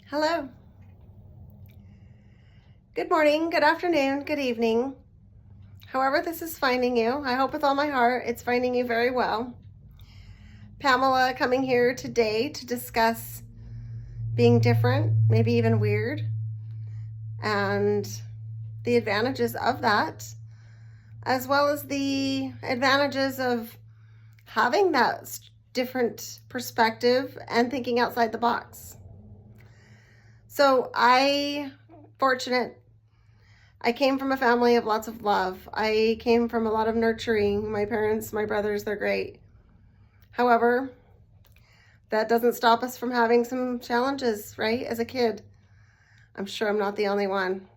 Hello. Good morning, good afternoon, good evening. However this is finding you, I hope with all my heart it's finding you very well. Pamela coming here today to discuss being different, maybe even weird, and the advantages of that, as well as the advantages of having that different perspective and thinking outside the box. So fortunate, I came from a family of lots of love. I came from a lot of nurturing. My parents, my brothers, they're great. However, that doesn't stop us from having some challenges, right? As a kid. I'm sure I'm not the only one.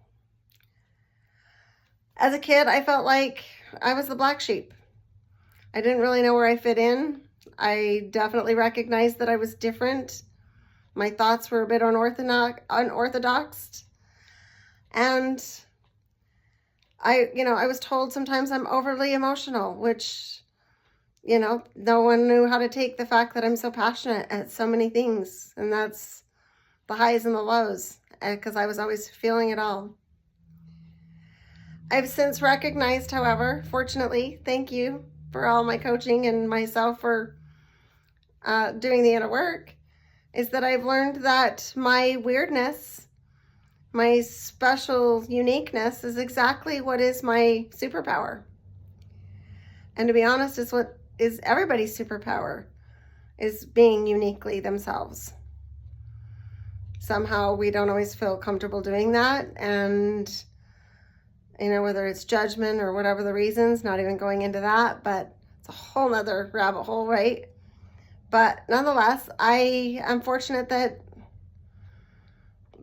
As a kid, I felt like I was the black sheep. I didn't really know where I fit in. I definitely recognized that I was different. My thoughts were a bit unorthodox. And I was told sometimes I'm overly emotional, which, no one knew how to take the fact that I'm so passionate at so many things. And that's the highs and the lows, because I was always feeling it all. I've since recognized, however, fortunately, thank you for all my coaching and myself for doing the inner work, is that I've learned that my weirdness, my special uniqueness is exactly what is my superpower. And to be honest, is what is everybody's superpower, is being uniquely themselves. Somehow we don't always feel comfortable doing that. And, whether it's judgment or whatever the reasons, not even going into that, but it's a whole nother rabbit hole, right? But nonetheless, I am fortunate that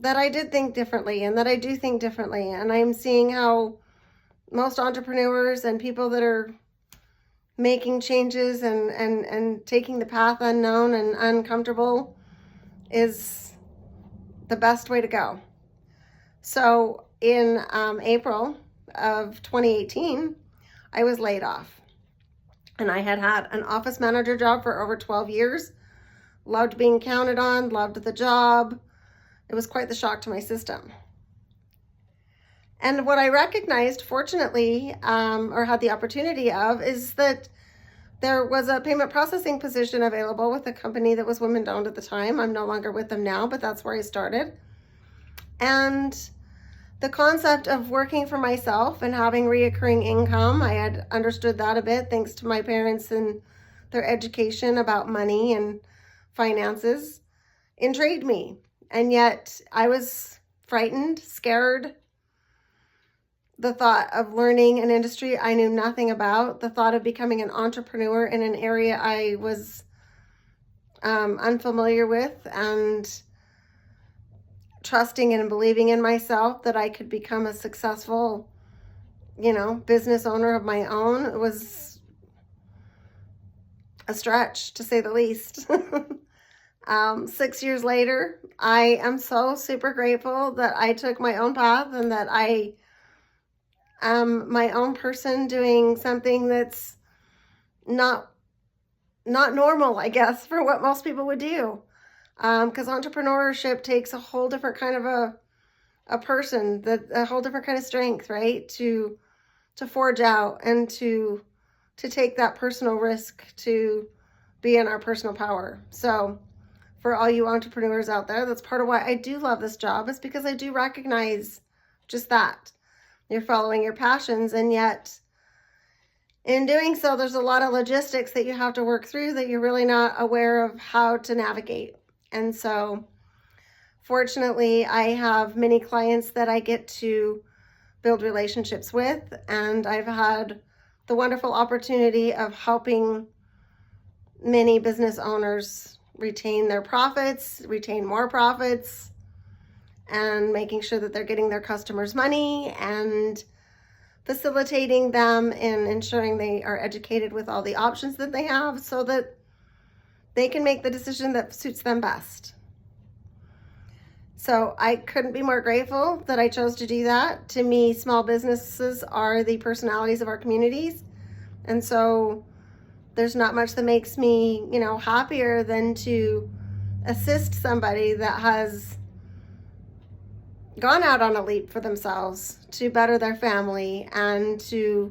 I did think differently and that I do think differently. And I'm seeing how most entrepreneurs and people that are making changes and taking the path unknown and uncomfortable is the best way to go. So in April of 2018, I was laid off. And I had an office manager job for over 12 years. Loved being counted on, loved the job. It was quite the shock to my system. And what I recognized, fortunately, or had the opportunity of, is that there was a payment processing position available with a company that was women-owned at the time. I'm no longer with them now, but that's where I started. And the concept of working for myself and having reoccurring income, I had understood that a bit thanks to my parents and their education about money and finances, intrigued me. And yet I was frightened, scared. The thought of learning an industry I knew nothing about, the thought of becoming an entrepreneur in an area I was unfamiliar with, and trusting and believing in myself that I could become a successful, business owner of my own. It was a stretch, to say the least. 6 years later, I am so super grateful that I took my own path and that I am my own person doing something that's not normal, I guess, for what most people would do. Because entrepreneurship takes a whole different kind of a person, a whole different kind of strength, right? To forge out and to take that personal risk to be in our personal power. So for all you entrepreneurs out there, that's part of why I do love this job, is because I do recognize just that. You're following your passions, and yet in doing so, there's a lot of logistics that you have to work through that you're really not aware of how to navigate. And so fortunately, I have many clients that I get to build relationships with, and I've had the wonderful opportunity of helping many business owners retain their profits, retain more profits, and making sure that they're getting their customers' money and facilitating them in ensuring they are educated with all the options that they have so that they can make the decision that suits them best. So I couldn't be more grateful that I chose to do that. To me, small businesses are the personalities of our communities. And so there's not much that makes me, happier than to assist somebody that has gone out on a leap for themselves to better their family and to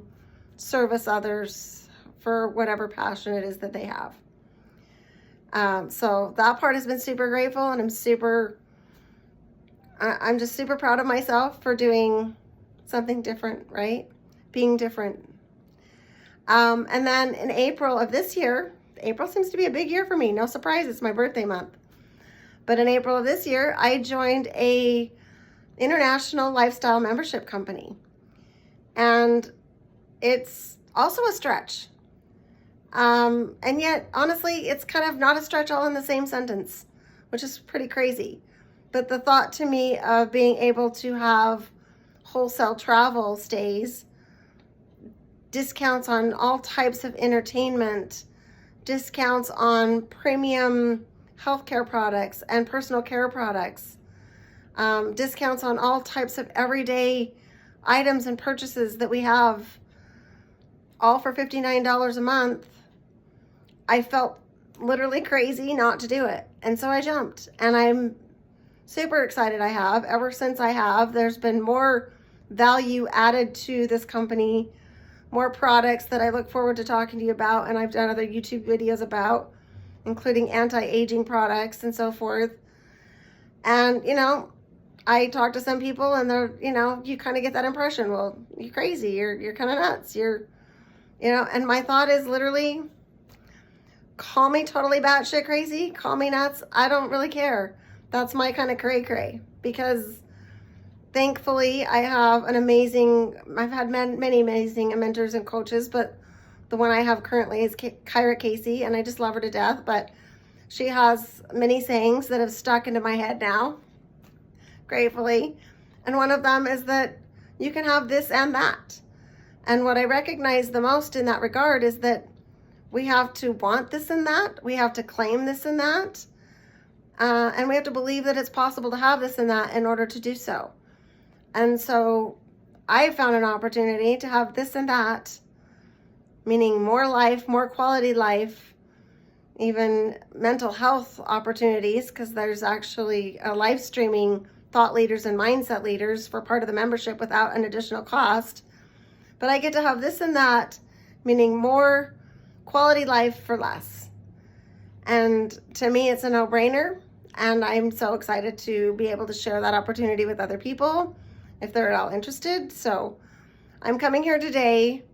service others for whatever passion it is that they have. So that part has been super grateful, and I'm just super proud of myself for doing something different, right? Being different. And then in April of this year, April seems to be a big year for me. No surprise, it's my birthday month. But in April of this year, I joined a international lifestyle membership company. And it's also a stretch. And yet, honestly, it's kind of not a stretch all in the same sentence, which is pretty crazy. But the thought to me of being able to have wholesale travel stays, discounts on all types of entertainment, discounts on premium healthcare products and personal care products, discounts on all types of everyday items and purchases that we have, all for $59 a month. I felt literally crazy not to do it. And so I jumped, and I'm super excited. Ever since there's been more value added to this company, more products that I look forward to talking to you about, and I've done other YouTube videos about, including anti-aging products and so forth. And, I talk to some people, and they're, you kind of get that impression, well, you're crazy, you're kind of nuts, and my thought is literally, call me totally batshit crazy, call me nuts, I don't really care. That's my kind of cray-cray, because thankfully I've had many amazing mentors and coaches, but the one I have currently is Kyra Casey, and I just love her to death, but she has many sayings that have stuck into my head now, gratefully. And one of them is that you can have this and that. And what I recognize the most in that regard is that we have to want this and that. We have to claim this and that. And we have to believe that it's possible to have this and that in order to do so. And so I found an opportunity to have this and that, meaning more life, more quality life, even mental health opportunities, because there's actually a live streaming thought leaders and mindset leaders for part of the membership without an additional cost. But I get to have this and that, meaning more quality life for less. And to me, it's a no-brainer. And I'm so excited to be able to share that opportunity with other people if they're at all interested. So I'm coming here today,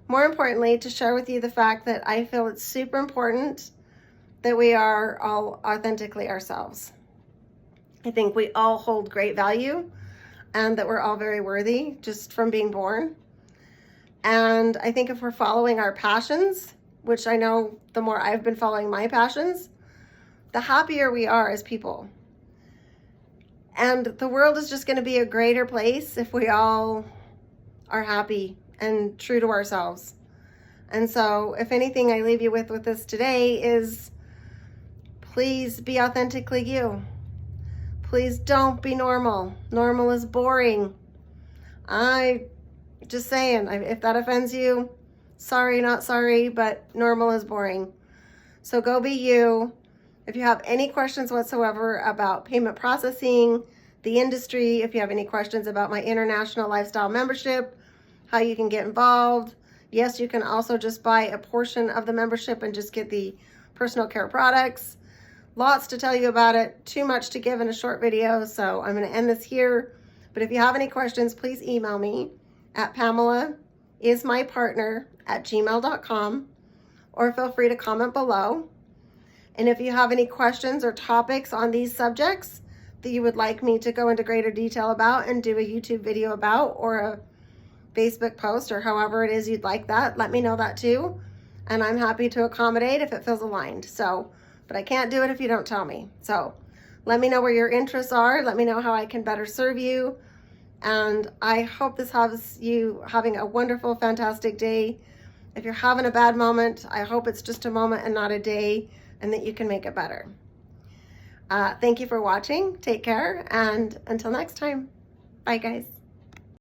more importantly, to share with you the fact that I feel it's super important that we are all authentically ourselves. I think we all hold great value, and that we're all very worthy just from being born. And I think if we're following our passions, which I know the more I've been following my passions, the happier we are as people. And the world is just going to be a greater place if we all are happy and true to ourselves. And so if anything I leave you with this today is, please be authentically you. Please don't be normal. Normal is boring. Just saying, if that offends you, sorry, not sorry, but normal is boring. So go be you. If you have any questions whatsoever about payment processing, the industry, if you have any questions about my international lifestyle membership, how you can get involved. Yes, you can also just buy a portion of the membership and just get the personal care products. Lots to tell you about it. Too much to give in a short video, so I'm going to end this here. But if you have any questions, please email me at PamelaIsMyPartner@gmail.com, or feel free to comment below. And if you have any questions or topics on these subjects that you would like me to go into greater detail about and do a YouTube video about, or a Facebook post, or however it is you'd like that, let me know that too. And I'm happy to accommodate if it feels aligned. But I can't do it if you don't tell me. So let me know where your interests are. Let me know how I can better serve you. And I hope this has you having a wonderful, fantastic day. If you're having a bad moment, I hope it's just a moment and not a day, and that you can make it better. Thank you for watching. Take care. And until next time, bye guys.